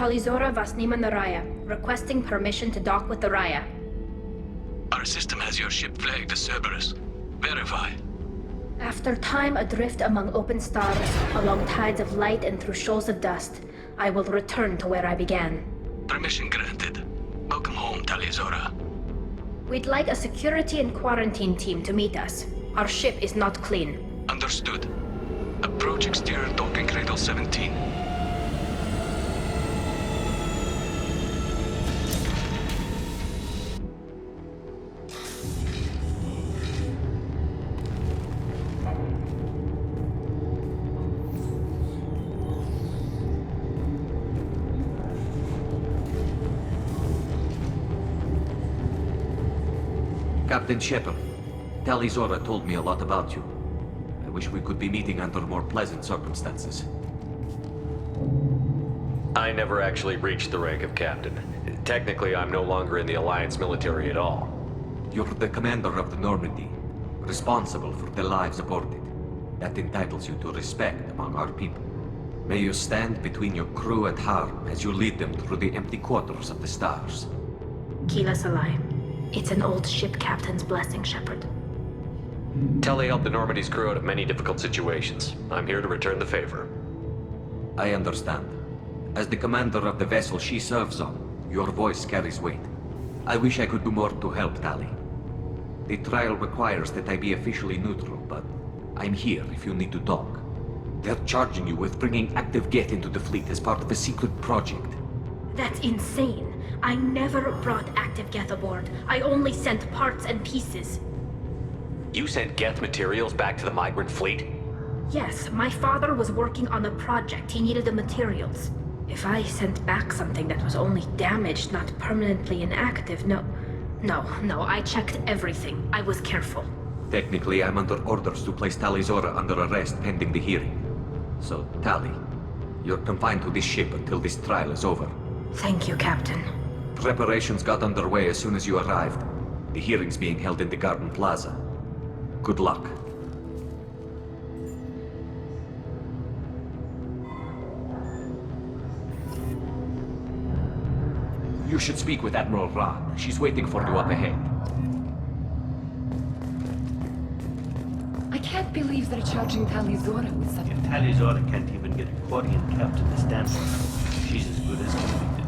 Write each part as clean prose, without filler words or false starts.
Talizora Vasnima Naraya, requesting permission to dock with the Raya. Our system has your ship flagged as Cerberus. Verify. After time adrift among open stars, along tides of light and through shoals of dust, I will return to where I began. Permission granted. Welcome home, Talizora. We'd like a security and quarantine team to meet us. Our ship is not clean. Understood. Approach exterior docking cradle 17. Captain Shepard, Talizora told me a lot about you. I wish we could be meeting under more pleasant circumstances. I never actually reached the rank of captain. Technically, I'm no longer in the Alliance military at all. You're the commander of the Normandy, responsible for the lives aborted. That entitles you to respect among our people. May you stand between your crew and harm as you lead them through the empty quarters of the stars. Kila Salai. It's an old ship captain's blessing, Shepard. Telly helped the Normandy's crew out of many difficult situations. I'm here to return the favor. I understand. As the commander of the vessel she serves on, your voice carries weight. I wish I could do more to help, Tali. The trial requires that I be officially neutral, but I'm here if you need to talk. They're charging you with bringing active Geth into the fleet as part of a secret project. That's insane. I never brought active Geth aboard. I only sent parts and pieces. You sent Geth materials back to the migrant fleet? Yes, my father was working on a project. He needed the materials. If I sent back something that was only damaged, not permanently inactive, no, I checked everything. I was careful. Technically, I'm under orders to place Talizora under arrest pending the hearing. So, Tali, you're confined to this ship until this trial is over. Thank you, Captain. Preparations got underway as soon as you arrived. The hearing's being held in the Garden Plaza. Good luck. You should speak with Admiral Ra. She's waiting for you up ahead. I can't believe they're charging Talizora with such... Talizora can't even get a Quarian captain to stand for her. She's as good as convicted.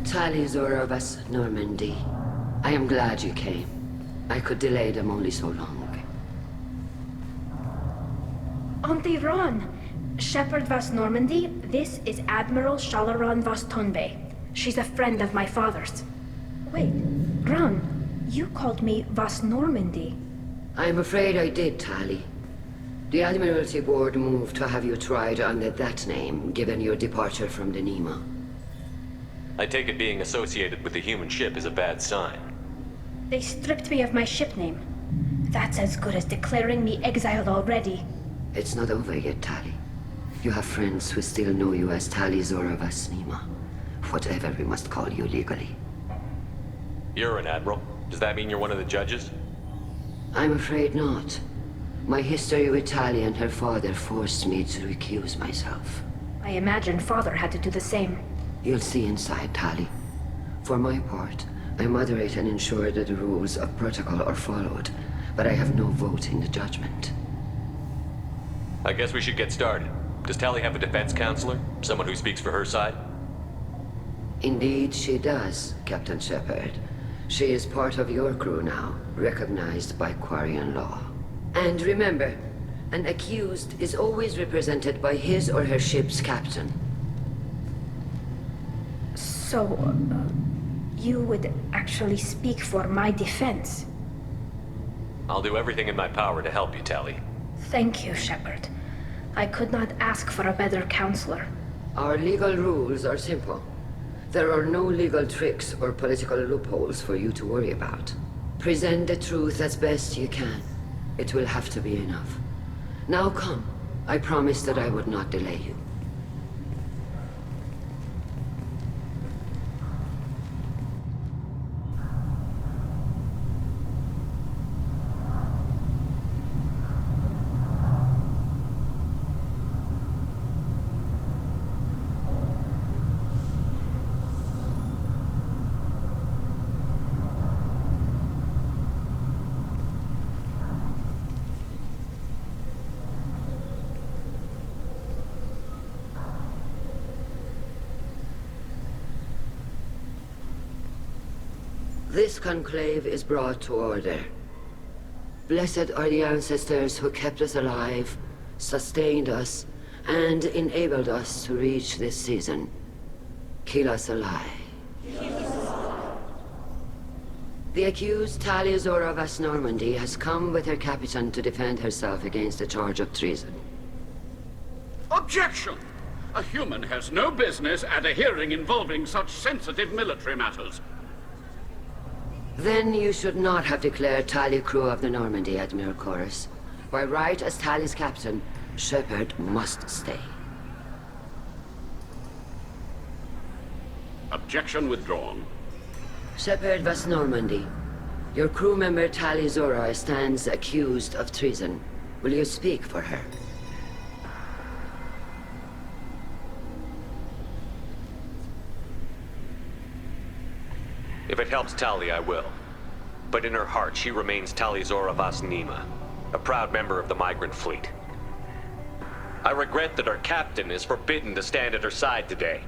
Talizora of us, Normandy. I am glad you came. I could delay them only so long. Auntie Ron! Shepard Vas Normandy, this is Admiral Shalaran Vas Tonbe. She's a friend of my father's. Wait, Ron, you called me Vas Normandy. I'm afraid I did, Tali. The Admiralty Board moved to have you tried under that name, given your departure from the Nima. I take it being associated with the human ship is a bad sign. They stripped me of my ship name. That's as good as declaring me exiled already. It's not over yet, Tali. You have friends who still know you as Talizora Vas Nima. Whatever we must call you legally. You're an admiral. Does that mean you're one of the judges? I'm afraid not. My history with Tali and her father forced me to recuse myself. I imagine father had to do the same. You'll see inside, Tali. For my part, I moderate and ensure that the rules of protocol are followed, but I have no vote in the judgment. I guess we should get started. Does Tali have a defense counselor? Someone who speaks for her side? Indeed, she does, Captain Shepard. She is part of your crew now, recognized by Quarian law. And remember, an accused is always represented by his or her ship's captain. So, you would actually speak for my defense? I'll do everything in my power to help you, Tali. Thank you, Shepard. I could not ask for a better counselor. Our legal rules are simple. There are no legal tricks or political loopholes for you to worry about. Present the truth as best you can. It will have to be enough. Now come. I promised that I would not delay you. This conclave is brought to order. Blessed are the ancestors who kept us alive, sustained us, and enabled us to reach this season. Keep us alive. The accused Talia Zora Vas Normandy has come with her captain to defend herself against a charge of treason. Objection! A human has no business at a hearing involving such sensitive military matters. Then you should not have declared Talia crew of the Normandy, Admiral Chorus. By right as Talia's captain, Shepard must stay. Objection withdrawn. Shepard Vas Normandy, your crew member Talia Zora stands accused of treason. Will you speak for her? If it helps Tali, I will. But in her heart, she remains Tali Zora Vas Nima, a proud member of the migrant fleet. I regret that our captain is forbidden to stand at her side today.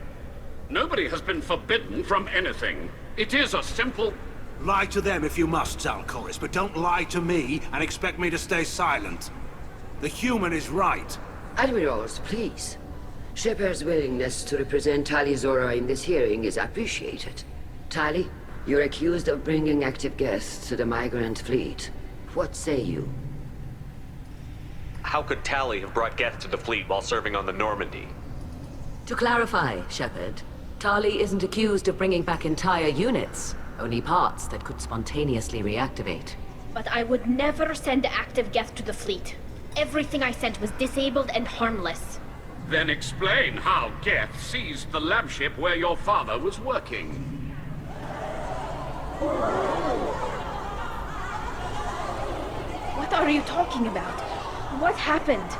Nobody has been forbidden from anything. It is a simple... Lie to them if you must, Zalcoris, but don't lie to me and expect me to stay silent. The human is right. Admirals, please. Shepard's willingness to represent Talia Zora in this hearing is appreciated. Tali, you're accused of bringing active guests to the migrant fleet. What say you? How could Tali have brought Geth to the fleet while serving on the Normandy? To clarify, Shepard, Tali isn't accused of bringing back entire units, only parts that could spontaneously reactivate. But I would never send active Geth to the fleet. Everything I sent was disabled and harmless. Then explain how Geth seized the lab ship where your father was working. What are you talking about? What happened?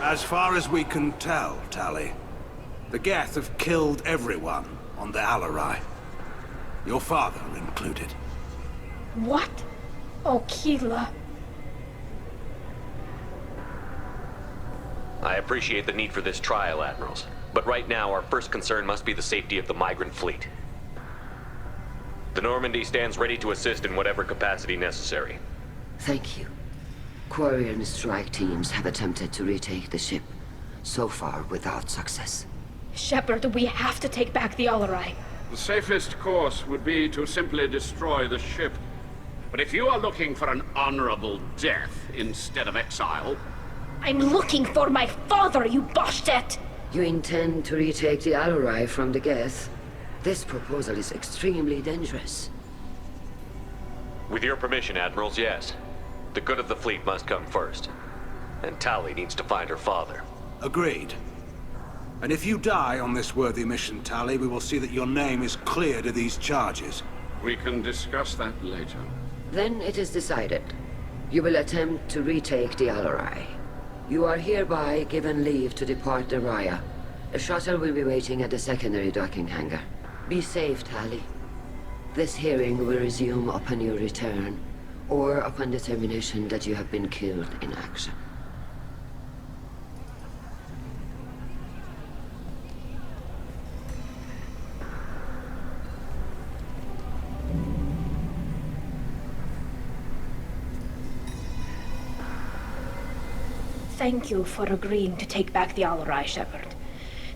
As far as we can tell, Tali, the Geth have killed everyone on the Alarai. Your father included. What? Oh, Keela. I appreciate the need for this trial, Admirals. But right now, our first concern must be the safety of the migrant fleet. The Normandy stands ready to assist in whatever capacity necessary. Thank you. Quarry and strike teams have attempted to retake the ship, so far without success. Shepard, we have to take back the Alarai. The safest course would be to simply destroy the ship. But if you are looking for an honorable death instead of exile... I'm looking for my father, you Boshtet! You intend to retake the Alarai from the Geth? This proposal is extremely dangerous. With your permission, Admirals, yes. The good of the fleet must come first. And Tali needs to find her father. Agreed. And if you die on this worthy mission, Tali, we will see that your name is cleared of these charges. We can discuss that later. Then it is decided. You will attempt to retake the Alarai. You are hereby given leave to depart the Raya. A shuttle will be waiting at the secondary docking hangar. Be safe, Tali. This hearing will resume upon your return, or upon determination that you have been killed in action. Thank you for agreeing to take back the Alarai, Shepard.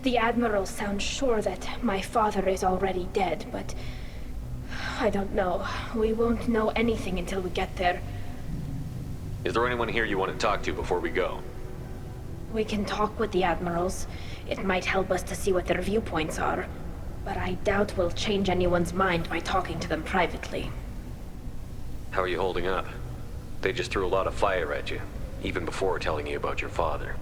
The Admiral sounds sure that my father is already dead, but... I don't know. We won't know anything until we get there. Is there anyone here you want to talk to before we go? We can talk with the Admirals. It might help us to see what their viewpoints are. But I doubt we'll change anyone's mind by talking to them privately. How are you holding up? They just threw a lot of fire at you, even before telling you about your father.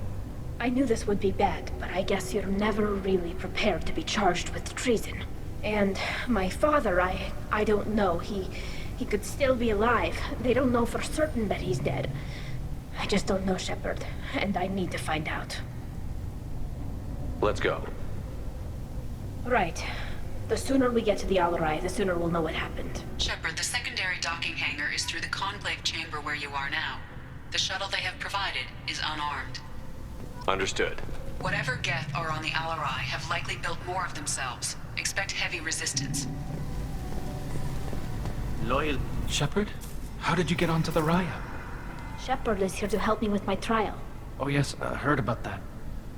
I knew this would be bad, but I guess you're never really prepared to be charged with treason. And my father, I don't know. He could still be alive. They don't know for certain that he's dead. I just don't know, Shepard, and I need to find out. Let's go. Right. The sooner we get to the Alarai, the sooner we'll know what happened. Shepard, the secondary docking hangar is through the conclave chamber where you are now. The shuttle they have provided is unarmed. Understood. Whatever Geth are on the Alarai have likely built more of themselves. Expect heavy resistance. loyal. Shepard? How did you get onto the Raya? Shepard is here to help me with my trial. Oh yes, I heard about that.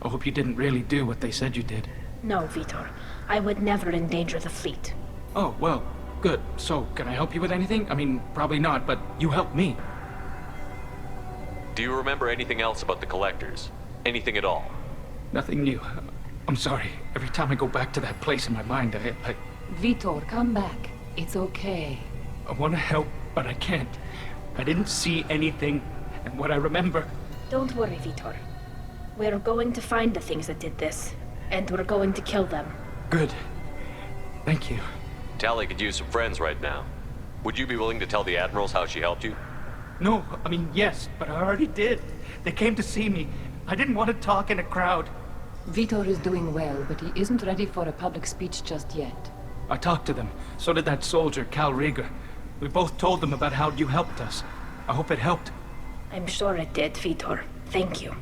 I hope you didn't really do what they said you did. No, Vitor. I would never endanger the fleet. Oh, well, good. So, can I help you with anything? I mean, probably not, but you helped me. Do you remember anything else about the Collectors? Anything at all? Nothing new. I'm sorry. Every time I go back to that place in my mind, I Vitor, come back. It's okay. want to help, but I can't. I didn't see anything, and what I remember... Don't worry, Vitor. We're going to find the things that did this, and we're going to kill them. Good. Thank you. Tali could use some friends right now. Would you be willing to tell the Admirals how she helped you? No, I mean, yes, but I already did. They came to see me. I didn't want to talk in a crowd. Vitor is doing well, but he isn't ready for a public speech just yet. I talked to them. So did that soldier, Cal Rieger. We both told them about how you helped us. I hope it helped. I'm sure it did, Vitor. Thank you.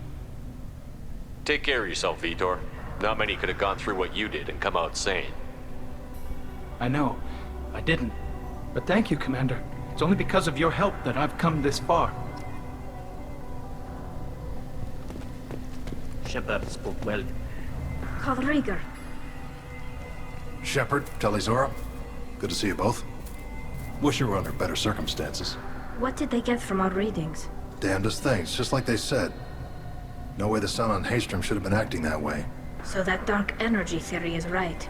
Take care of yourself, Vitor. Not many could have gone through what you did and come out sane. I know. I didn't. But thank you, Commander. It's only because of your help that I've come this far. Shepard spoke well. Cal Rieger. Shepard, Talizora. Good to see you both. Wish you were under better circumstances. What did they get from our readings? Damnedest things, just like they said. No way the sun on Haystrom should have been acting that way. So that dark energy theory is right.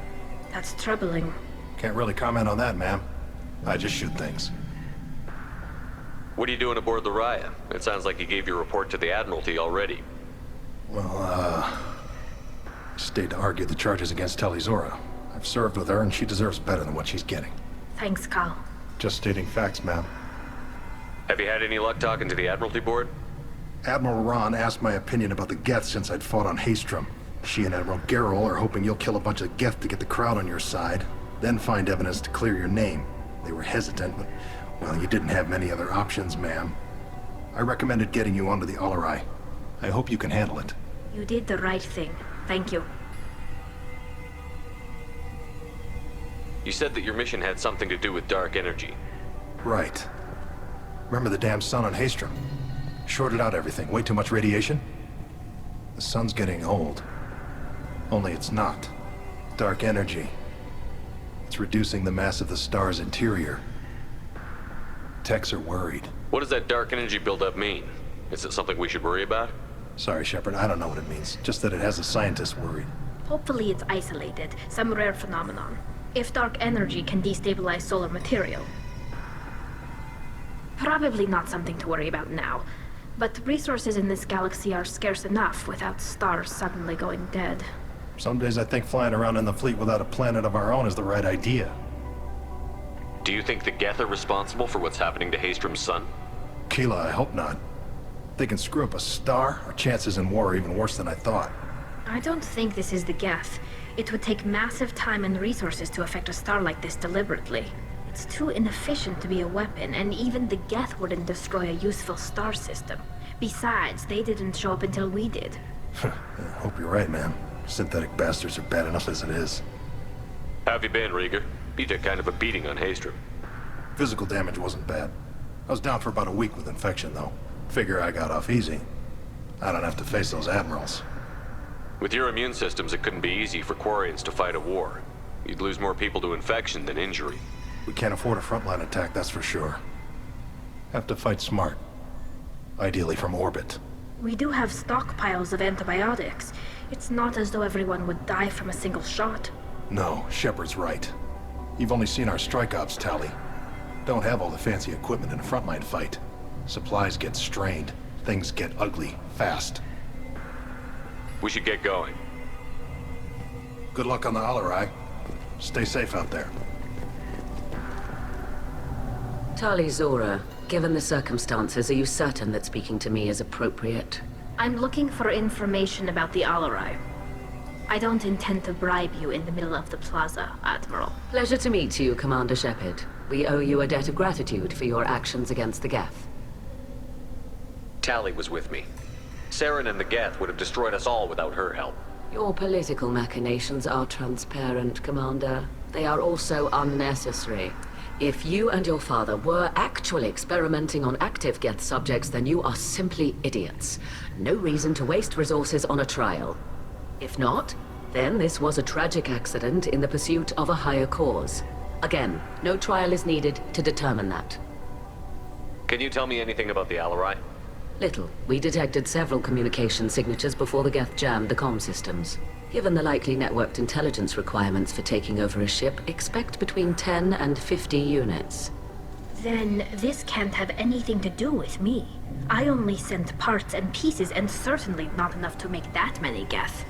That's troubling. Can't really comment on that, ma'am. I just shoot things. What are you doing aboard the Raya? It sounds like you gave your report to the Admiralty already. Well, stayed to argue the charges against Talizora. I've served with her, and she deserves better than what she's getting. Thanks, Cal. Just stating facts, ma'am. Have you had any luck talking to the Admiralty board? Admiral Ron asked my opinion about the Geth since I'd fought on Haystrom. She and Admiral Gerrel are hoping you'll kill a bunch of Geth to get the crowd on your side, then find evidence to clear your name. They were hesitant, but, well, you didn't have many other options, ma'am. I recommended getting you onto the Alarai. I hope you can handle it. You did the right thing. Thank you. You said that your mission had something to do with dark energy. Right. Remember the damn sun on Haystrom? Shorted out everything. Way too much radiation? The sun's getting old. Only it's not. Dark energy. It's reducing the mass of the star's interior. Techs are worried. What does that dark energy buildup mean? Is it something we should worry about? Sorry, Shepard, I don't know what it means. Just that it has the scientists worried. Hopefully it's isolated, some rare phenomenon. If dark energy can destabilize solar material. Probably not something to worry about now. But resources in this galaxy are scarce enough without stars suddenly going dead. Some days I think flying around in the fleet without a planet of our own is the right idea. Do you think the Geth are responsible for what's happening to Haystrom's sun? Keela, I hope not. If they can screw up a star, our chances in war are even worse than I thought. I don't think this is the Geth. It would take massive time and resources to affect a star like this deliberately. It's too inefficient to be a weapon, and even the Geth wouldn't destroy a useful star system. Besides, they didn't show up until we did. I hope you're right, man. Synthetic bastards are bad enough as it is. How have you been, Rieger? You took kind of a beating on Haystrom. Physical damage wasn't bad. I was down for about a week with infection, though. Figure I got off easy. I don't have to face those admirals. With your immune systems, it couldn't be easy for Quarians to fight a war. You'd lose more people to infection than injury. We can't afford a frontline attack, that's for sure. Have to fight smart. Ideally from orbit. We do have stockpiles of antibiotics. It's not as though everyone would die from a single shot. No, Shepard's right. You've only seen our strike ops tally. Don't have all the fancy equipment in a frontline fight. Supplies get strained. Things get ugly, fast. We should get going. Good luck on the Alarai. Stay safe out there. Talizora, given the circumstances, are you certain that speaking to me is appropriate? I'm looking for information about the Alarai. I don't intend to bribe you in the middle of the plaza, Admiral. Pleasure to meet you, Commander Shepard. We owe you a debt of gratitude for your actions against the Geth. Tali was with me. Saren and the Geth would have destroyed us all without her help. Your political machinations are transparent, Commander. They are also unnecessary. If you and your father were actually experimenting on active Geth subjects, then you are simply idiots. No reason to waste resources on a trial. If not, then this was a tragic accident in the pursuit of a higher cause. Again, no trial is needed to determine that. Can you tell me anything about the Alarai? Little. We detected several communication signatures before the Geth jammed the comm systems. Given the likely networked intelligence requirements for taking over a ship, expect between 10 and 50 units. Then this can't have anything to do with me. I only sent parts and pieces, and certainly not enough to make that many Geth.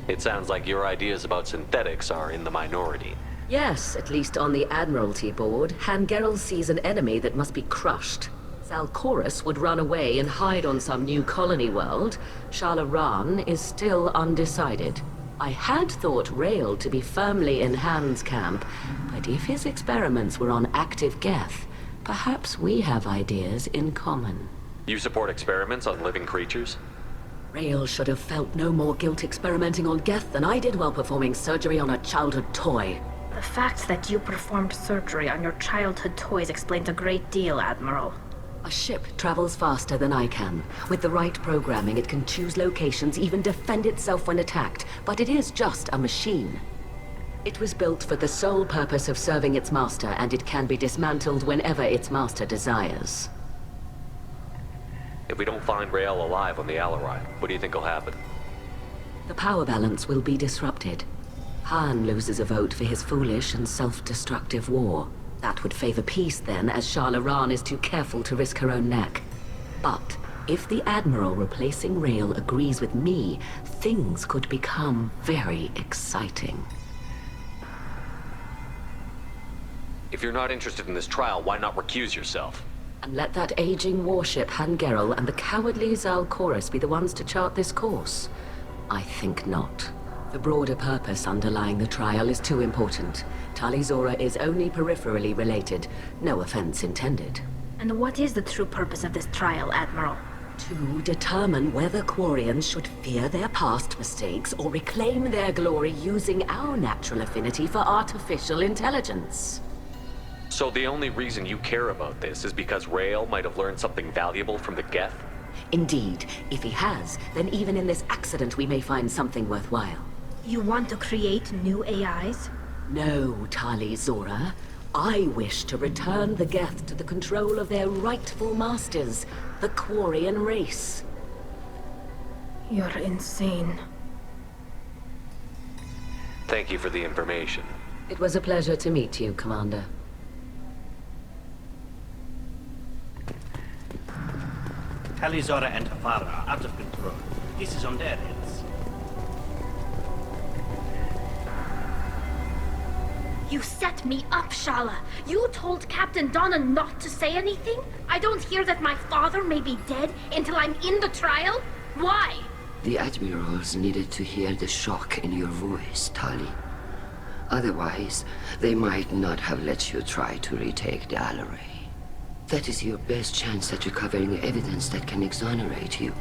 It sounds like your ideas about synthetics are in the minority. Yes, at least on the Admiralty board, Hangerel sees an enemy that must be crushed. Zalcorus would run away and hide on some new colony world. Shalaran is still undecided. I had thought Rael to be firmly in Han's camp, but if his experiments were on active Geth, perhaps we have ideas in common. You support experiments on living creatures? Rael should have felt no more guilt experimenting on Geth than I did while performing surgery on a childhood toy. The fact that you performed surgery on your childhood toys explains a great deal, Admiral. A ship travels faster than I can. With the right programming, it can choose locations, even defend itself when attacked. But it is just a machine. It was built for the sole purpose of serving its master, and it can be dismantled whenever its master desires. If we don't find Rael alive on the Alarai, what do you think will happen? The power balance will be disrupted. Han loses a vote for his foolish and self-destructive war. That would favor peace then, as Shalaran is too careful to risk her own neck. But if the Admiral replacing Rael agrees with me, things could become very exciting. If you're not interested in this trial, why not recuse yourself? And let that aging warship Hangerel and the cowardly Zalcorus be the ones to chart this course? I think not. The broader purpose underlying the trial is too important. Talizora is only peripherally related. No offense intended. And what is the true purpose of this trial, Admiral? To determine whether Quarians should fear their past mistakes or reclaim their glory using our natural affinity for artificial intelligence. So the only reason you care about this is because Rael might have learned something valuable from the Geth? Indeed. If he has, then even in this accident we may find something worthwhile. You want to create new AIs? No, Talizora. I wish to return the Geth to the control of their rightful masters, the Quarian race. You're insane. Thank you for the information. It was a pleasure to meet you, Commander. Talizora and her father are out of control. This is on their heads. You set me up, Shala. You told Captain Donna not to say anything? I don't hear that my father may be dead until I'm in the trial? Why? The Admirals needed to hear the shock in your voice, Tali. Otherwise, they might not have let you try to retake the Alarai. That is your best chance at recovering evidence that can exonerate you.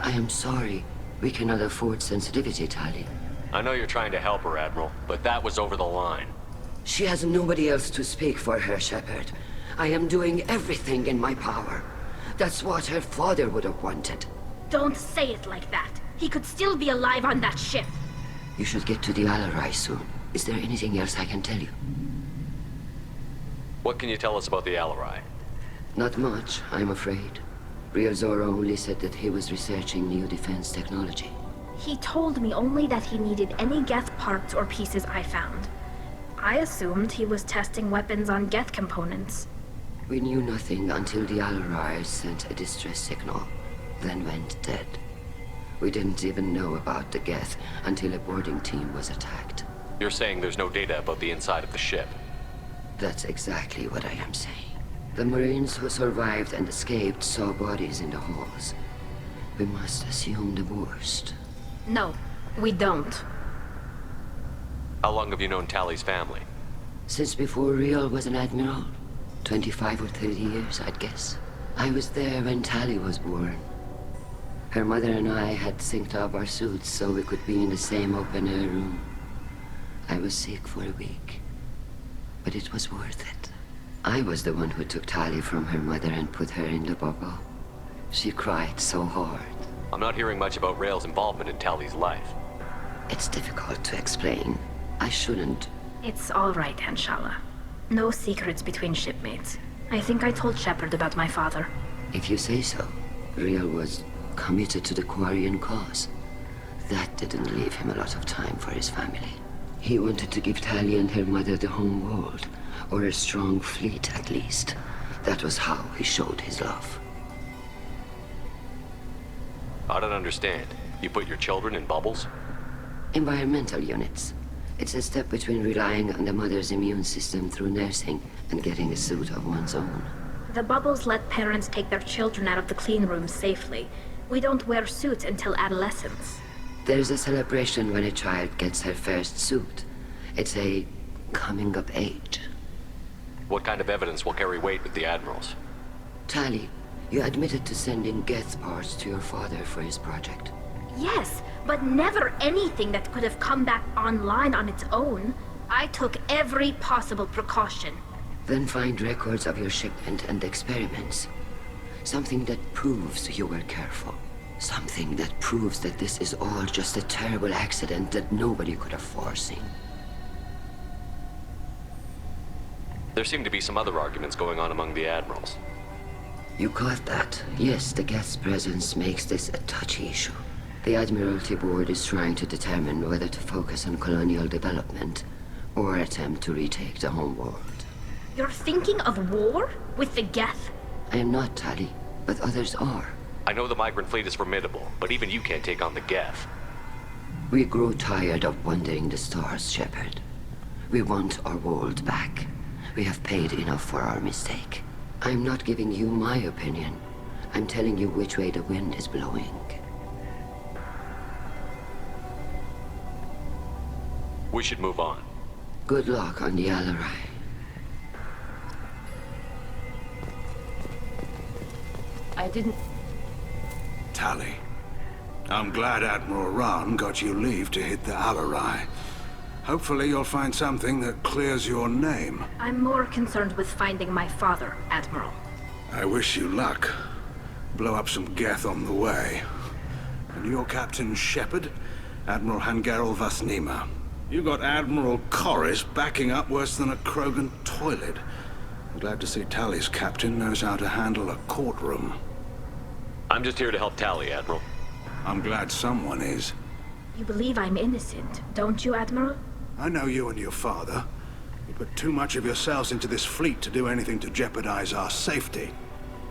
I am sorry. We cannot afford sensitivity, Tali. I know you're trying to help her, Admiral, but that was over the line. She has nobody else to speak for her, Shepard. I am doing everything in my power. That's what her father would have wanted. Don't say it like that. He could still be alive on that ship. You should get to the Alarai soon. Is there anything else I can tell you? What can you tell us about the Alarai? Not much, I'm afraid. Real Zoro only said that he was researching new defense technology. He told me only that he needed any Geth parts or pieces I found. I assumed he was testing weapons on Geth components. We knew nothing until the Alarai sent a distress signal, then went dead. We didn't even know about the Geth until a boarding team was attacked. You're saying there's no data about the inside of the ship? That's exactly what I am saying. The Marines who survived and escaped saw bodies in the halls. We must assume the worst. No, we don't. How long have you known Tali's family? Since before Real was an admiral. 25 or 30 years, I'd guess. I was there when Tali was born. Her mother and I had synced up our suits so we could be in the same open-air room. I was sick for a week. but it was worth it. I was the one who took Tali from her mother and put her in the bubble. She cried so hard. I'm not hearing much about Rael's involvement in Tali's life. It's difficult to explain. I shouldn't. It's all right, Anshala. No secrets between shipmates. I think I told Shepard about my father. If you say so. Rael was committed to the Quarian cause. That didn't leave him a lot of time for his family. He wanted to give Tali and her mother the home world, or a strong fleet at least. That was how he showed his love. I don't understand. You put your children in bubbles? Environmental units. It's a step between relying on the mother's immune system through nursing and getting a suit of one's own. The bubbles let parents take their children out of the clean rooms safely. We don't wear suits until adolescence. There's a celebration when a child gets her first suit. It's a coming of age. What kind of evidence will carry weight with the Admirals? Tali, you admitted to sending Geth parts to your father for his project. Yes, but never anything that could have come back online on its own. I took every possible precaution. Then find records of your shipment and experiments. Something that proves you were careful. Something that proves that this is all just a terrible accident that nobody could have foreseen. There seem to be some other arguments going on among the Admirals. You caught that? Yes, the Geth's presence makes this a touchy issue. The Admiralty Board is trying to determine whether to focus on colonial development or attempt to retake the homeworld. You're thinking of war? With the Geth? I am not, Tali, but others are. I know the migrant fleet is formidable, but even you can't take on the Geth. We grow tired of wandering the stars, Shepard. We want our world back. We have paid enough for our mistake. I'm not giving you my opinion. I'm telling you which way the wind is blowing. We should move on. Good luck on the Alarai. I didn't... Tali, I'm glad Admiral Rahn got you leave to hit the Alarai. Hopefully you'll find something that clears your name. I'm more concerned with finding my father, Admiral. I wish you luck. Blow up some Geth on the way. And your Captain Shepard, Admiral Hangerel Vasnima. You got Admiral Corris backing up worse than a Krogan toilet. I'm glad to see Tali's captain knows how to handle a courtroom. I'm just here to help Tali, Admiral. I'm glad someone is. You believe I'm innocent, don't you, Admiral? I know you and your father. You put too much of yourselves into this fleet to do anything to jeopardize our safety.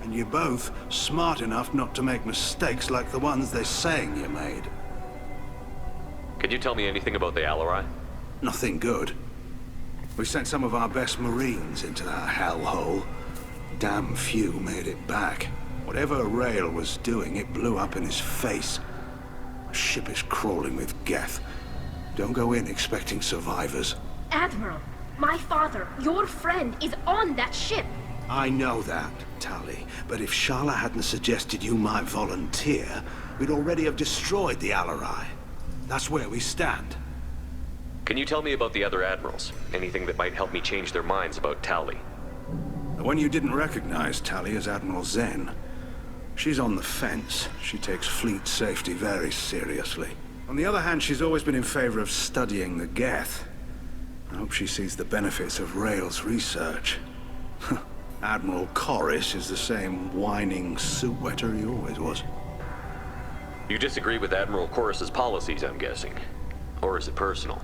And you're both smart enough not to make mistakes like the ones they're saying you made. Can you tell me anything about the Alarai? Nothing good. We sent some of our best Marines into that hellhole. Damn few made it back. Whatever Rael was doing, it blew up in his face. The ship is crawling with Geth. Don't go in expecting survivors. Admiral, my father, your friend, is on that ship. I know that, Tali, but if Shala hadn't suggested you might volunteer, we'd already have destroyed the Alarai. That's where we stand. Can you tell me about the other Admirals? Anything that might help me change their minds about Tali? The one you didn't recognize, Tali, is Admiral Zen. She's on the fence. She takes fleet safety very seriously. On the other hand, she's always been in favor of studying the Geth. I hope she sees the benefits of Rael's research. Admiral Corris is the same whining suit wetter he always was. You disagree with Admiral Corris's policies, I'm guessing. Or is it personal?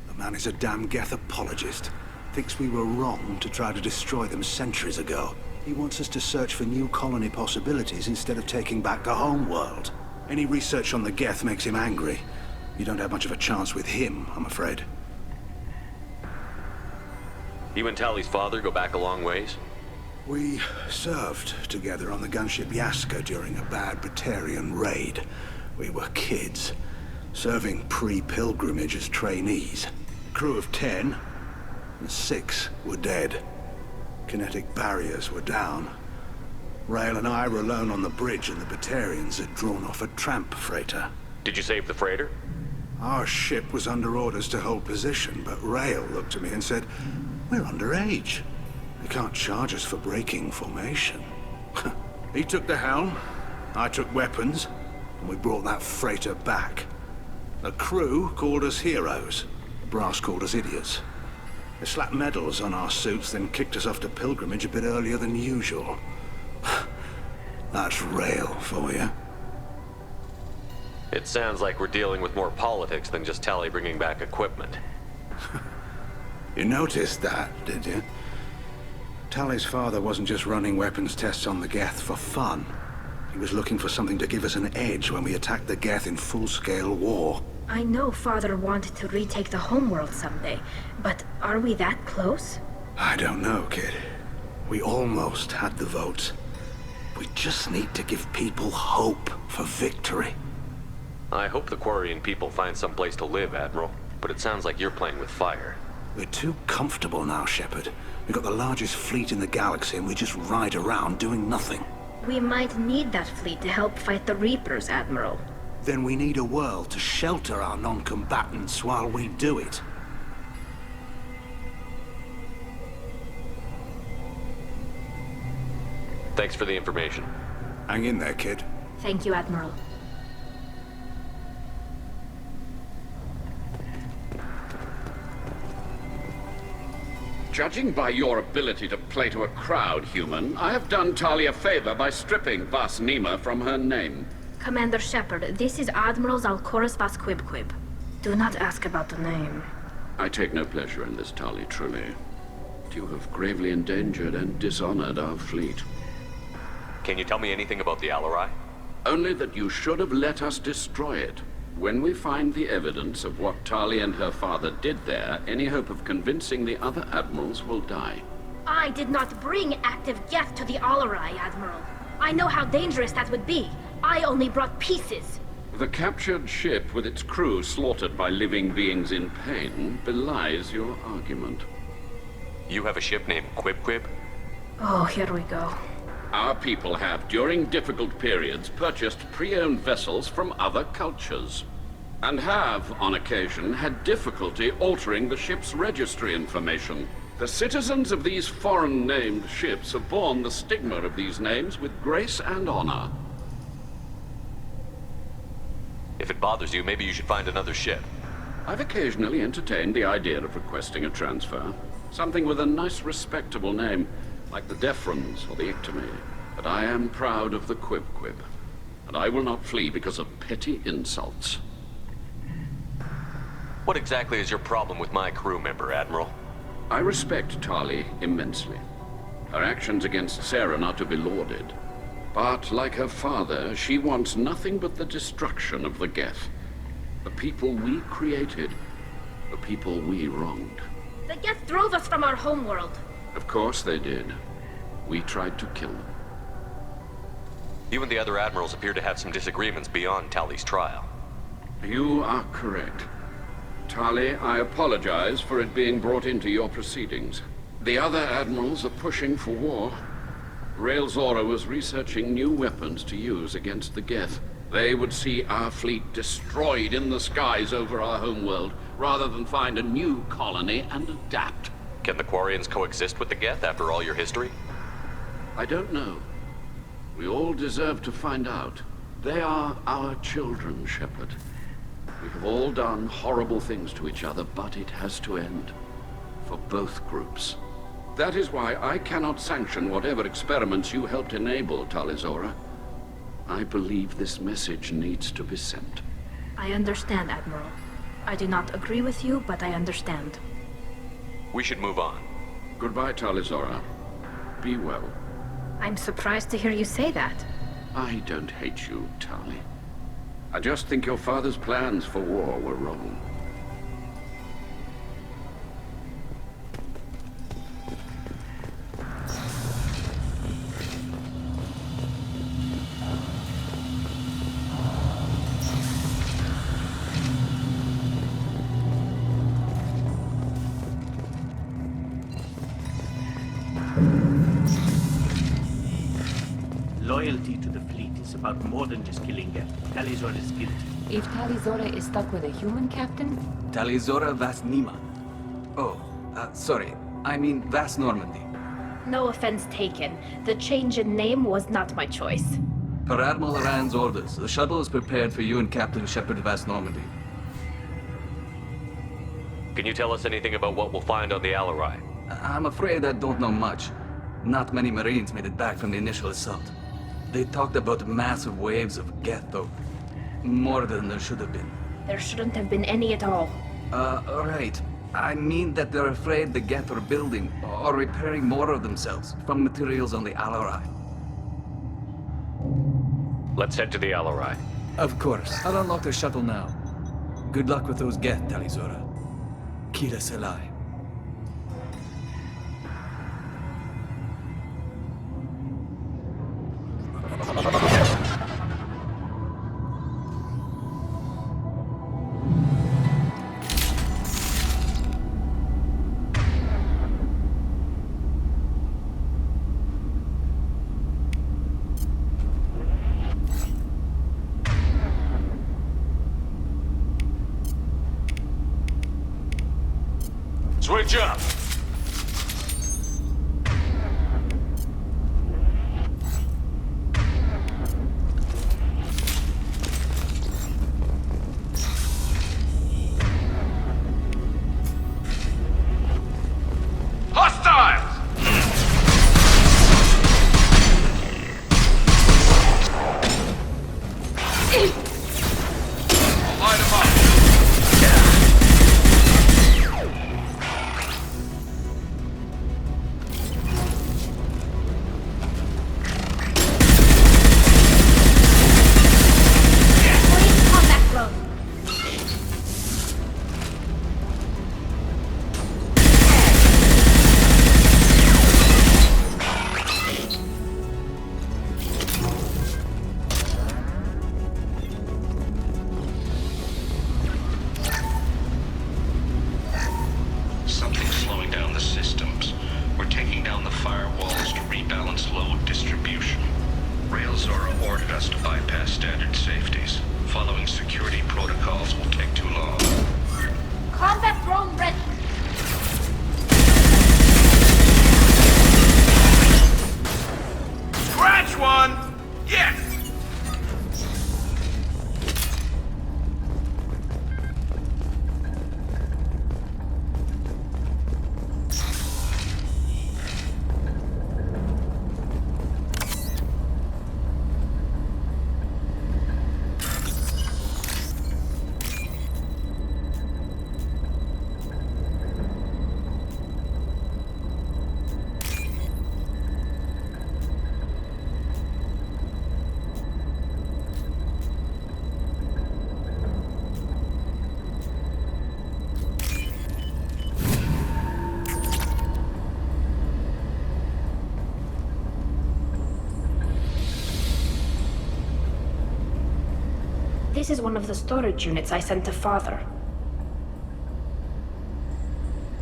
The man is a damn Geth apologist. Thinks we were wrong to try to destroy them centuries ago. He wants us to search for new colony possibilities instead of taking back the home world. Any research on the Geth makes him angry. You don't have much of a chance with him, I'm afraid. You and Tali's father go back a long ways? We served together on the gunship Yaska during a bad Batarian raid. We were kids, serving pre-pilgrimage as trainees. Crew of 10, and 6 were dead. Kinetic barriers were down. Rael and I were alone on the bridge, and the Batarians had drawn off a tramp freighter. Did you save the freighter? Our ship was under orders to hold position, but Rael looked at me and said, We're underage. They can't charge us for breaking formation. He took the helm, I took weapons, and we brought that freighter back. The crew called us heroes. The brass called us idiots. They slapped medals on our suits, then kicked us off to pilgrimage a bit earlier than usual. That's rail for you. It sounds like we're dealing with more politics than just Tali bringing back equipment. You noticed that, did you? Tali's father wasn't just running weapons tests on the Geth for fun. He was looking for something to give us an edge when we attacked the Geth in full-scale war. I know Father wanted to retake the homeworld someday, but are we that close? I don't know, kid. We almost had the votes. We just need to give people hope for victory. I hope the Quarian people find some place to live, Admiral, but it sounds like you're playing with fire. We're too comfortable now, Shepard. We've got the largest fleet in the galaxy and we just ride around doing nothing. We might need that fleet to help fight the Reapers, Admiral. Then we need a world to shelter our non-combatants while we do it. Thanks for the information. Hang in there, kid. Thank you, Admiral. Judging by your ability to play to a crowd, human, I have done Tali a favor by stripping Vas Nima from her name. Commander Shepard, this is Admiral Zalkoris Vas Quib. Do not ask about the name. I take no pleasure in this, Tali, truly. You have gravely endangered and dishonored our fleet. Can you tell me anything about the Alarai? Only that you should have let us destroy it. When we find the evidence of what Tali and her father did there, any hope of convincing the other admirals will die. I did not bring active Geth to the Alarai, Admiral. I know how dangerous that would be. I only brought pieces. The captured ship with its crew slaughtered by living beings in pain belies your argument. You have a ship named Quib? Oh, here we go. Our people have, during difficult periods, purchased pre-owned vessels from other cultures, and have, on occasion, had difficulty altering the ship's registry information. The citizens of these foreign-named ships have borne the stigma of these names with grace and honor. If it bothers you, maybe you should find another ship. I've occasionally entertained the idea of requesting a transfer. Something with a nice, respectable name, like the Defrons or the Ictomy. But I am proud of the Quib, and I will not flee because of petty insults. What exactly is your problem with my crew member, Admiral? I respect Tali immensely. Her actions against Sarah are not to be lauded. But, like her father, she wants nothing but the destruction of the Geth. The people we created, the people we wronged. The Geth drove us from our homeworld. Of course they did. We tried to kill them. You and the other admirals appear to have some disagreements beyond Tali's trial. You are correct. Tali, I apologize for it being brought into your proceedings. The other admirals are pushing for war. Rael Zora was researching new weapons to use against the Geth. They would see our fleet destroyed in the skies over our homeworld, rather than find a new colony and adapt. Can the Quarians coexist with the Geth after all your history? I don't know. We all deserve to find out. They are our children, Shepard. We have all done horrible things to each other, but it has to end. For both groups. That is why I cannot sanction whatever experiments you helped enable, Tali Zora. I believe this message needs to be sent. I understand, Admiral. I do not agree with you, but I understand. We should move on. Goodbye, Tali Zora. Be well. I'm surprised to hear you say that. I don't hate you, Tali. I just think your father's plans for war were wrong. Loyalty to the fleet is about more than just killing them. Tali Zora is guilty. If Tali Zora is stuck with a human captain? Tali Zora Vas Nima. Oh, sorry. I mean vast Normandy. No offense taken. The change in name was not my choice. Per Admiral Rand's orders, the shuttle is prepared for you and Captain Shepard of Vast Normandy. Can you tell us anything about what we'll find on the Alarai? I'm afraid I don't know much. Not many Marines made it back from the initial assault. They talked about massive waves of Geth, though. More than there should have been. There shouldn't have been any at all. Right. I mean that they're afraid the Geth are building or repairing more of themselves from materials on the Alarai. Let's head to the Alarai. Of course. I'll unlock the shuttle now. Good luck with those Geth, Talizora. Kira Selai. Switch up! Hostiles! Light them up! Something's slowing down the systems. We're taking down the firewalls to rebalance load distribution. Railzora ordered us to bypass standard safeties. Following security protocols will take too long. Combat drone ready. Scratch one! Yes! This is one of the storage units I sent to Father.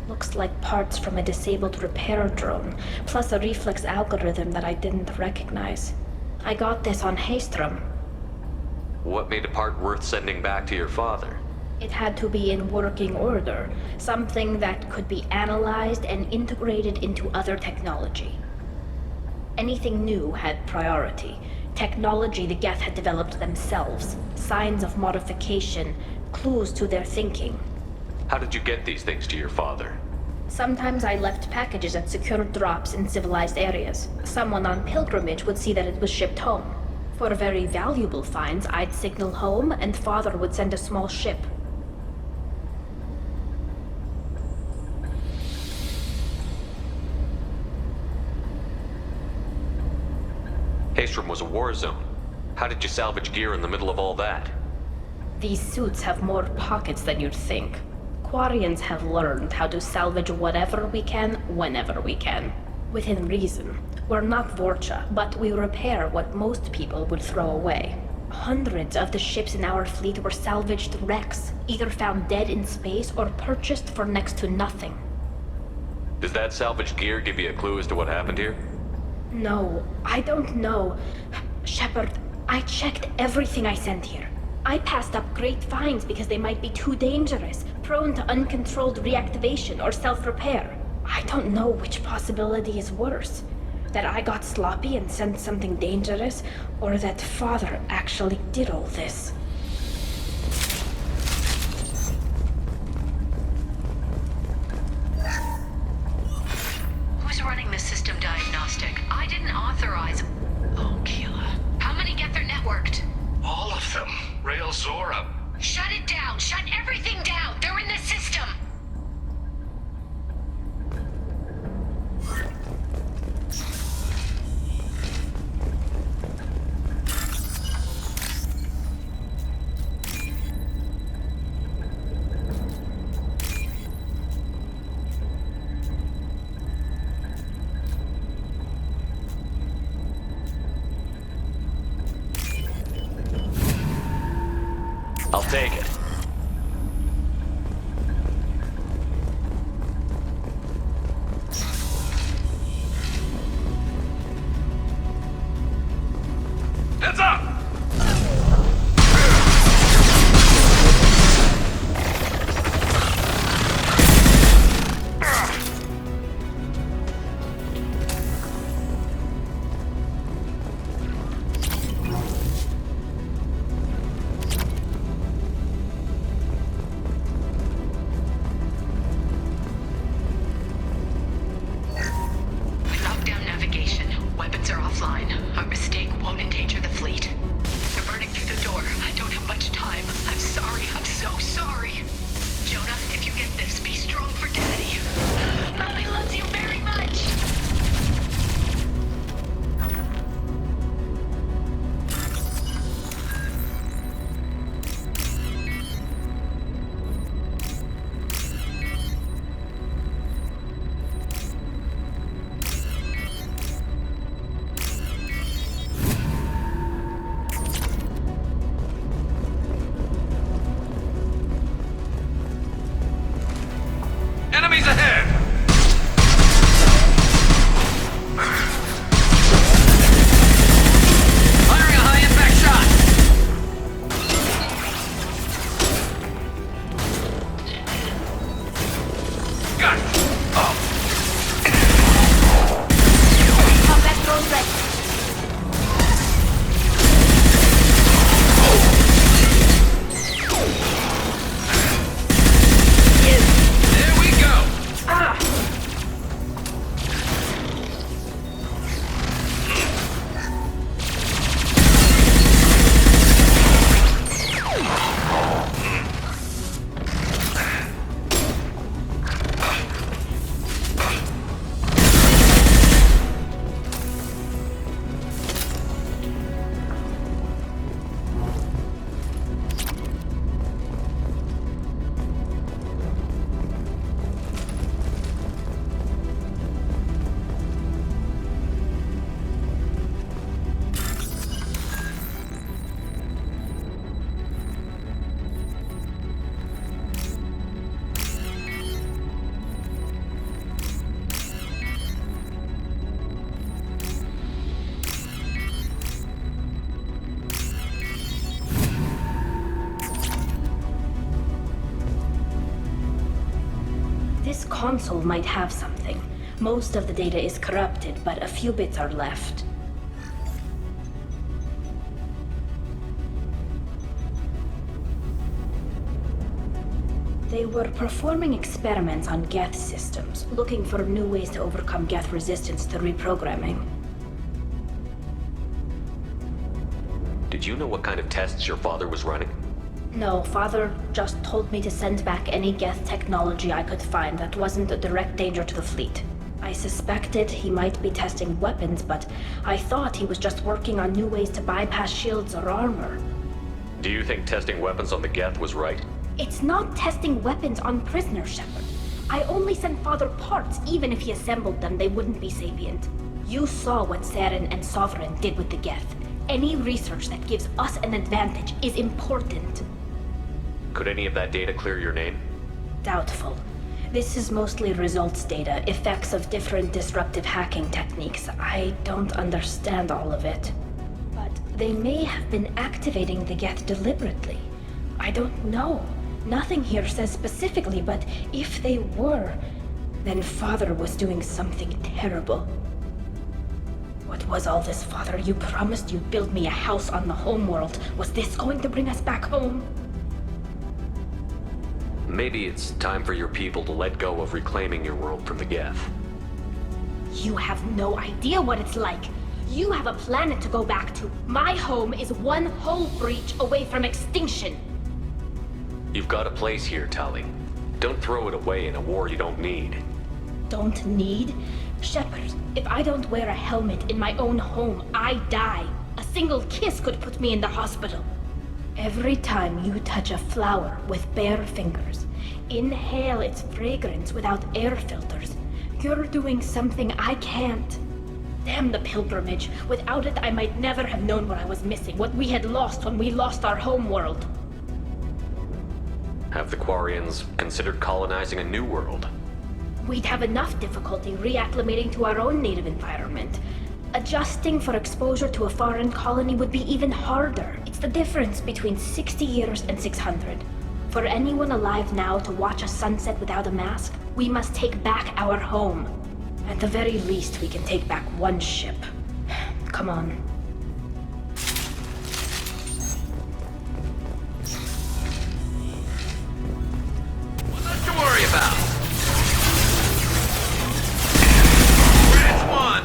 Looks like parts from a disabled repair drone, plus a reflex algorithm that I didn't recognize. I got this on Haystrom. What made a part worth sending back to your father? It had to be in working order, something that could be analyzed and integrated into other technology. Anything new had priority. Technology the Geth had developed themselves, signs of modification, clues to their thinking. How did you get these things to your father? Sometimes I left packages at secure drops in civilized areas. Someone on pilgrimage would see that it was shipped home. For very valuable finds, I'd signal home, and Father would send a small ship. Haystrom was a war zone. How did you salvage gear in the middle of all that? These suits have more pockets than you'd think. Quarians have learned how to salvage whatever we can, whenever we can. Within reason. We're not Vorcha, but we repair what most people would throw away. Hundreds of the ships in our fleet were salvaged wrecks, either found dead in space or purchased for next to nothing. Does that salvaged gear give you a clue as to what happened here? No, I don't know. Shepard, I checked everything I sent here. I passed up great finds because they might be too dangerous, prone to uncontrolled reactivation or self-repair. I don't know which possibility is worse. That I got sloppy and sent something dangerous, or that Father actually did all this. Who's running the system diagnostic? I didn't authorize... Oh, Keela. How many Geth are networked? All of them. Rail Zora. Shut it down! Shut everything down! They're in the system! I'll take it. Heads up! Lock down navigation. Weapons are offline. Our mistake won't endanger the fleet. They're burning through the door. I don't have much time. I'm sorry. I'm so sorry. Jonah, if you get this, be strong for Daddy. Mommy loves you very much. Enemies ahead! Firing a high-impact shot! Got it! Oh! Combat drone ready. There we go! Ah! This console might have something. Most of the data is corrupted, but a few bits are left. They were performing experiments on Geth systems, looking for new ways to overcome Geth resistance to reprogramming. Did you know what kind of tests your father was running? No, Father just told me to send back any Geth technology I could find that wasn't a direct danger to the fleet. I suspected he might be testing weapons, but I thought he was just working on new ways to bypass shields or armor. Do you think testing weapons on the Geth was right? It's not testing weapons on prisoners, Shepard. I only sent Father parts. Even if he assembled them, they wouldn't be sapient. You saw what Saren and Sovereign did with the Geth. Any research that gives us an advantage is important. Could any of that data clear your name? Doubtful. This is mostly results data, effects of different disruptive hacking techniques. I don't understand all of it. But they may have been activating the Geth deliberately. I don't know. Nothing here says specifically, but if they were, Then Father was doing something terrible. What was all this, Father? You promised you'd build me a house on the homeworld. Was this going to bring us back home? Maybe it's time for your people to let go of reclaiming your world from the Geth. You have no idea what it's like. You have a planet to go back to. My home is one hull breach away from extinction. You've got a place here, Tali. Don't throw it away in a war you don't need. Don't need? Shepard, if I don't wear a helmet in my own home, I die. A single kiss could put me in the hospital. Every time you touch a flower with bare fingers, inhale its fragrance without air filters, you're doing something I can't. Damn the pilgrimage. Without it, I might never have known what I was missing, what we had lost when we lost our home world. Have the Quarians considered colonizing a new world? We'd have enough difficulty reacclimating to our own native environment. Adjusting for exposure to a foreign colony would be even harder. It's the difference between 60 years and 600. For anyone alive now to watch a sunset without a mask, we must take back our home. At the very least, we can take back one ship. Come on. Nothing to worry about. Branch one.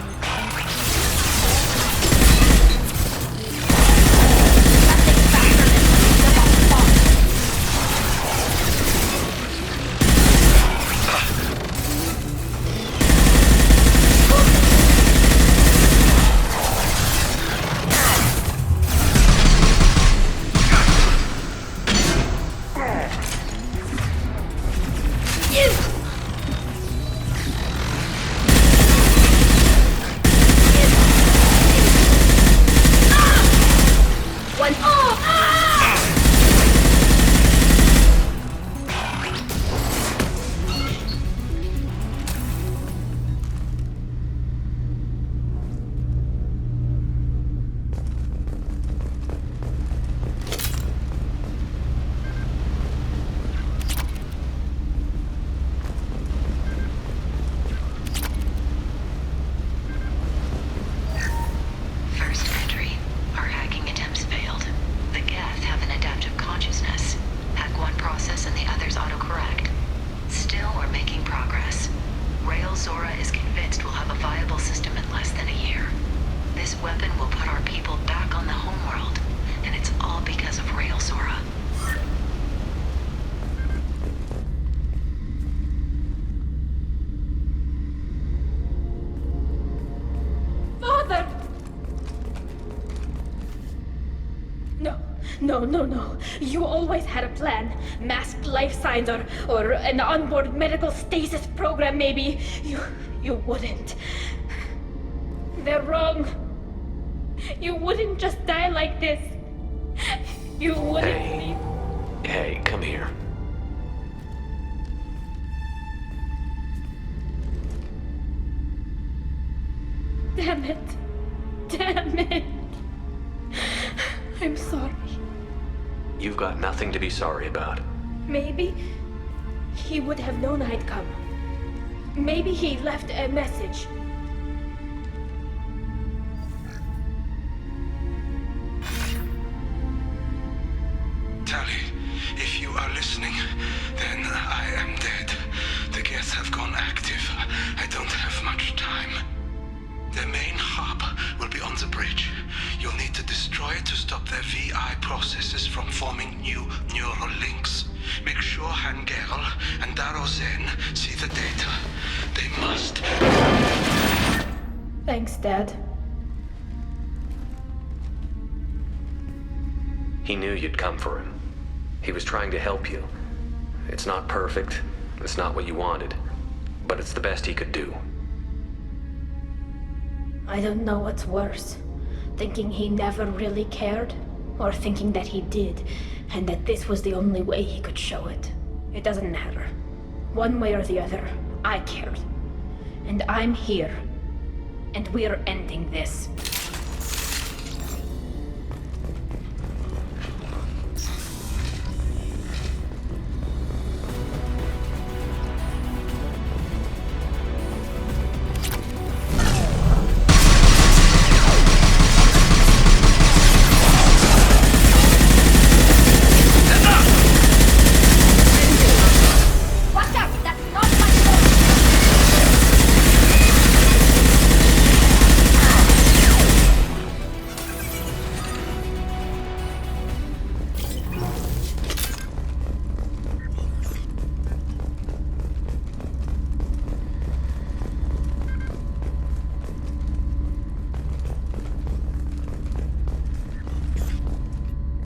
No. You always had a plan. Masked life signs or an onboard medical stasis program, maybe. You wouldn't. They're wrong. You wouldn't just die like this. You wouldn't Hey, come here. Damn it. I'm sorry. You've got nothing to be sorry about. Maybe he would have known I'd come. Maybe he left a message. Tali, if you are listening, then I am dead. The Geth have gone active. I don't have much time. Their main hub will be on the bridge. You'll need to destroy it to stop their VI processes from forming new neural links. Make sure Hangerl and Darozen see the data. They must. Thanks, Dad. He knew you'd come for him. He was trying to help you. It's not perfect. It's not what you wanted. But it's the best he could do. I don't know what's worse. Thinking he never really cared, or thinking that he did, and that this was the only way he could show it. It doesn't matter. One way or the other, I cared. And I'm here. And we're ending this.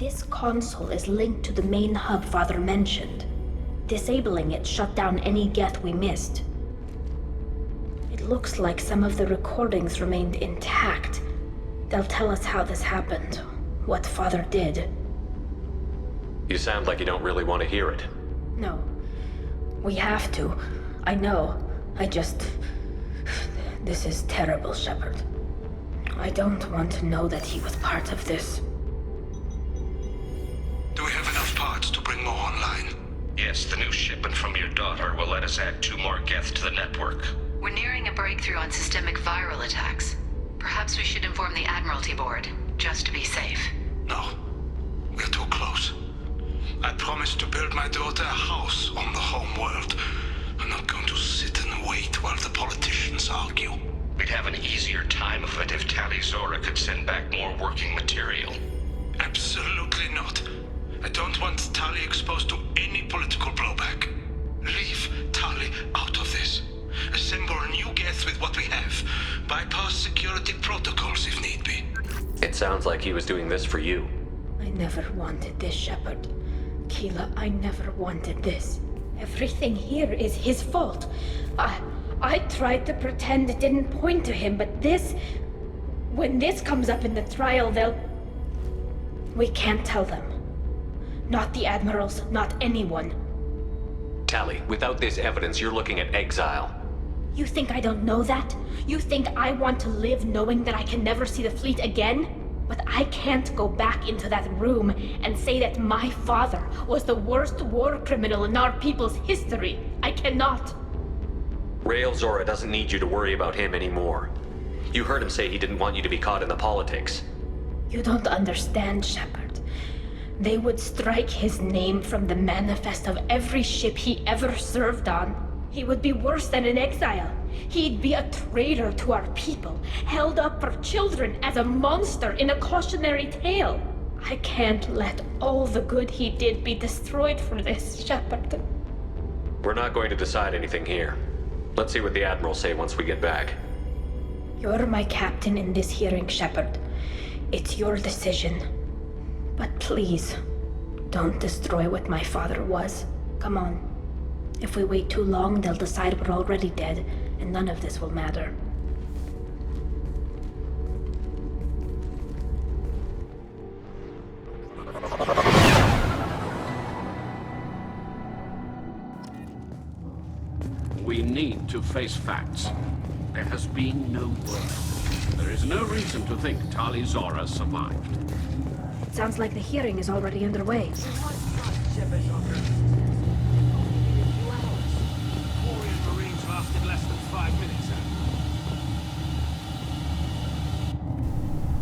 This console is linked to the main hub Father mentioned. Disabling it shut down any Geth we missed. It looks like some of the recordings remained intact. They'll tell us how this happened, what Father did. You sound like you don't really want to hear it. No. We have to. I know. This is terrible, Shepard. I don't want to know that he was part of this. Do we have enough parts to bring more online? Yes, the new shipment from your daughter will let us add 2 more Geth to the network. We're nearing a breakthrough on systemic viral attacks. Perhaps we should inform the Admiralty Board, just to be safe. No. We're too close. I promised to build my daughter a house on the home world. I'm not going to sit and wait while the politicians argue. We'd have an easier time of it if Tali Zora could send back more working material. Absolutely not. I don't want Tali exposed to any political blowback. Leave Tali out of this. Assemble new Geth with what we have. Bypass security protocols if need be. It sounds like he was doing this for you. I never wanted this, Shepard. Keela, I never wanted this. Everything here is his fault. I tried to pretend it didn't point to him, but this... When this comes up in the trial, they'll... We can't tell them. Not the Admirals, not anyone. Tali, without this evidence, you're looking at exile. You think I don't know that? You think I want to live knowing that I can never see the fleet again? But I can't go back into that room and say that my father was the worst war criminal in our people's history. I cannot. Rael Zora doesn't need you to worry about him anymore. You heard him say he didn't want you to be caught in the politics. You don't understand, Shepard. They would strike his name from the manifest of every ship he ever served on. He would be worse than an exile. He'd be a traitor to our people, held up for children as a monster in a cautionary tale. I can't let all the good he did be destroyed for this, Shepard. We're not going to decide anything here. Let's see what the Admirals say once we get back. You're my captain in this hearing, Shepard. It's your decision. But please, don't destroy what my father was. Come on. If we wait too long, they'll decide we're already dead, and none of this will matter. We need to face facts. There has been no word. There is no reason to think Tali Zora survived. It sounds like the hearing is already underway.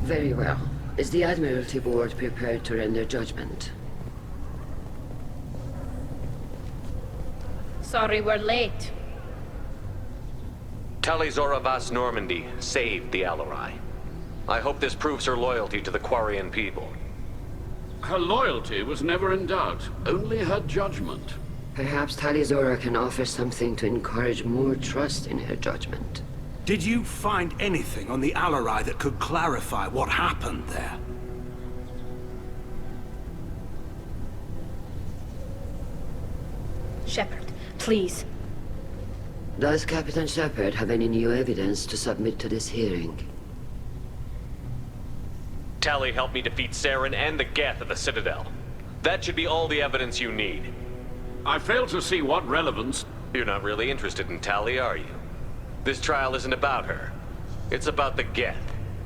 Very well. Is the Admiralty Board prepared to render judgment? Sorry we're late. Tali Zora Vas Normandy saved the Alarai. I hope this proves her loyalty to the Quarian people. Her loyalty was never in doubt, only her judgment. Perhaps Tali Zora can offer something to encourage more trust in her judgment. Did you find anything on the Alarai that could clarify what happened there? Shepard, please. Does Captain Shepard have any new evidence to submit to this hearing? Tali helped me defeat Saren and the Geth at the Citadel. That should be all the evidence you need. I fail to see what relevance... You're not really interested in Tali, are you? This trial isn't about her. It's about the Geth.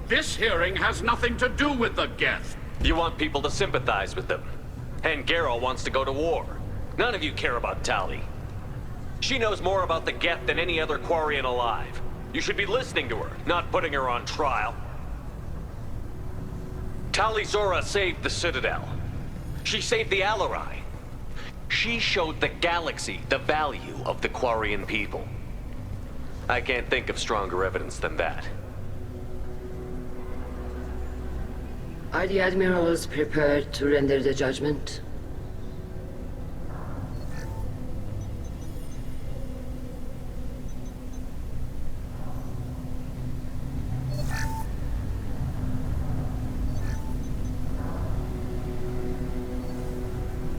This hearing has nothing to do with the Geth. You want people to sympathize with them. And Geralt wants to go to war. None of you care about Tali. She knows more about the Geth than any other Quarian alive. You should be listening to her, not putting her on trial. Tali Zora saved the Citadel. She saved the Alarai. She showed the galaxy the value of the Quarian people. I can't think of stronger evidence than that. Are the Admirals prepared to render the judgment?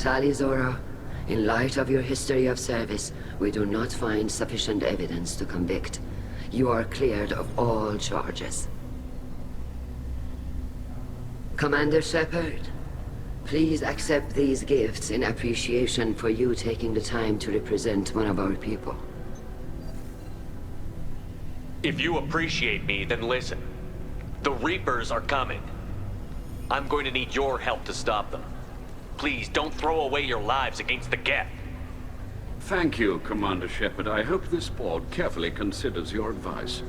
Tali Zora, in light of your history of service, we do not find sufficient evidence to convict. You are cleared of all charges. Commander Shepard, please accept these gifts in appreciation for you taking the time to represent one of our people. If you appreciate me, then listen. The Reapers are coming. I'm going to need your help to stop them. Please, don't throw away your lives against the Geth. Thank you, Commander Shepard. I hope this board carefully considers your advice.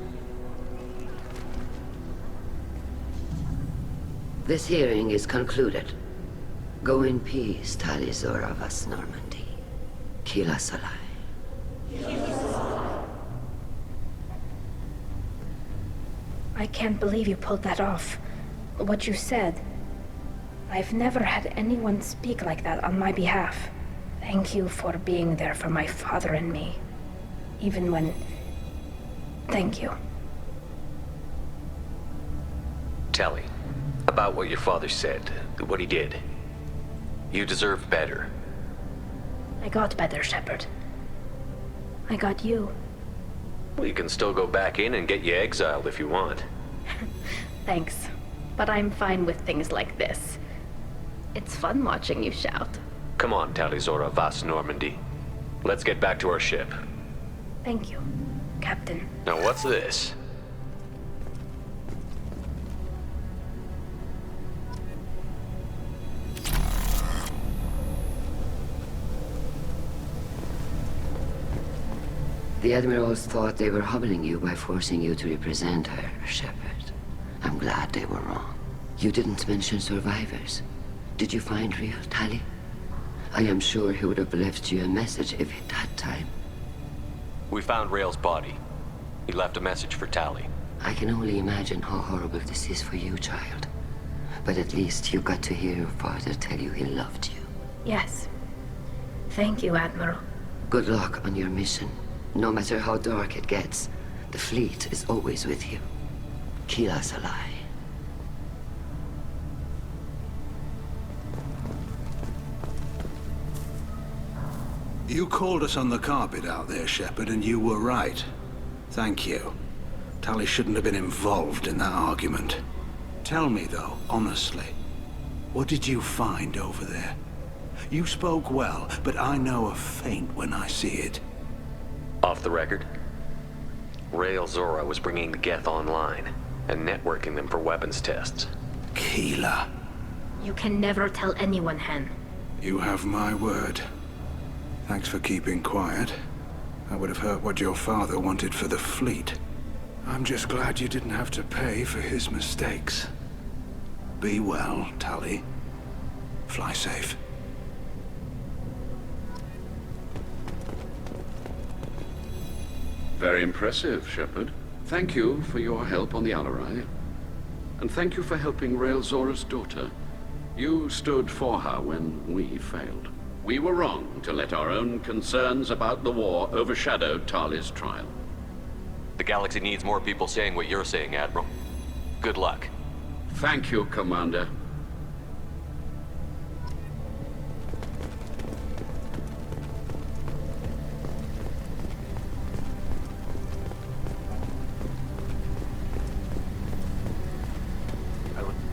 This hearing is concluded. Go in peace, Tali Zora Vas Normandy. Kila Salai. I can't believe you pulled that off. What you said. I've never had anyone speak like that on my behalf. Thank you for being there for my father and me. Even when... Thank you. Tali, about what your father said, what he did. You deserve better. I got better, Shepard. I got you. Well, you can still go back in and get you exiled if you want. Thanks. But I'm fine with things like this. It's fun watching you shout. Come on, Tali Zora Vas Normandy. Let's get back to our ship. Thank you, Captain. Now what's this? The Admirals thought they were humbling you by forcing you to represent her, Shepard. I'm glad they were wrong. You didn't mention survivors. Did you find real Tali? I am sure he would have left you a message if he'd had time. We found Rael's body. He left a message for Tali. I can only imagine how horrible this is for you, child. But at least you got to hear your father tell you he loved you. Yes. Thank you, Admiral. Good luck on your mission. No matter how dark it gets, the fleet is always with you. Kila Salai. You called us on the carpet out there, Shepard, and you were right. Thank you. Tali shouldn't have been involved in that argument. Tell me, though, honestly, what did you find over there? You spoke well, but I know a feint when I see it. Off the record, Rael Zora was bringing the Geth online and networking them for weapons tests. Keela. You can never tell anyone, Hen. You have my word. Thanks for keeping quiet. I would have heard what your father wanted for the fleet. I'm just glad you didn't have to pay for his mistakes. Be well, Tali. Fly safe. Very impressive, Shepard. Thank you for your help on the Alarai. And thank you for helping Rael Zora's daughter. You stood for her when we failed. We were wrong to let our own concerns about the war overshadow Tali's trial. The galaxy needs more people saying what you're saying, Admiral. Good luck. Thank you, Commander.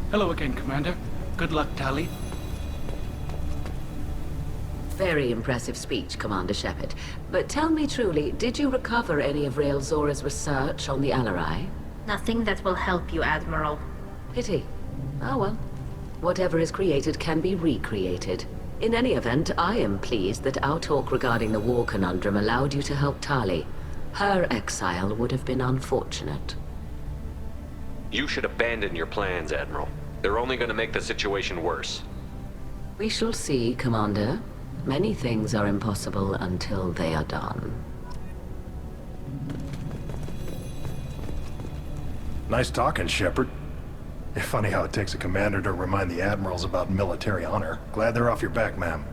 Hello again, Commander. Good luck, Tali. Very impressive speech, Commander Shepard. But tell me truly, did you recover any of Rael Zora's research on the Alarai? Nothing that will help you, Admiral. Pity. Oh well. Whatever is created can be recreated. In any event, I am pleased that our talk regarding the war conundrum allowed you to help Tali. Her exile would have been unfortunate. You should abandon your plans, Admiral. They're only going to make the situation worse. We shall see, Commander. Many things are impossible until they are done. Nice talking, Shepard. Funny how it takes a commander to remind the admirals about military honor. Glad they're off your back, ma'am.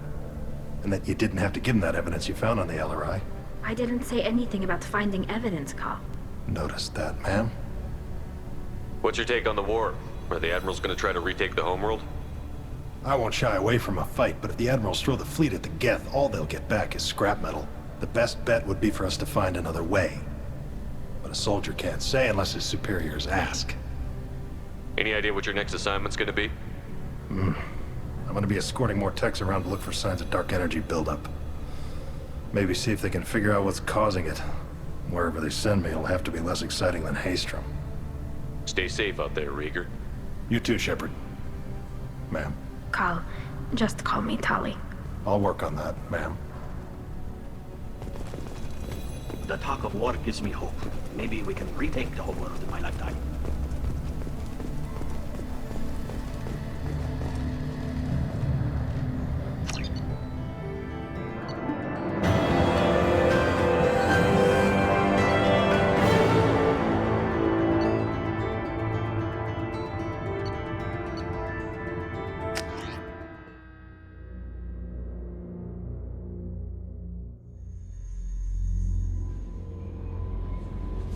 And that you didn't have to give them that evidence you found on the LRI. I didn't say anything about finding evidence, Cop. Noticed that, ma'am. What's your take on the war? Are the Admirals going to try to retake the homeworld? I won't shy away from a fight, but if the Admirals throw the fleet at the Geth, all they'll get back is scrap metal. The best bet would be for us to find another way. But a soldier can't say unless his superiors ask. Any idea what your next assignment's gonna be? I'm gonna be escorting more techs around to look for signs of dark energy buildup. Maybe see if they can figure out what's causing it. Wherever they send me, it'll have to be less exciting than Haystrom. Stay safe out there, Rieger. You too, Shepard. Ma'am. Cal, just call me Tali. I'll work on that, ma'am. The talk of war gives me hope. Maybe we can retake the whole world in my lifetime.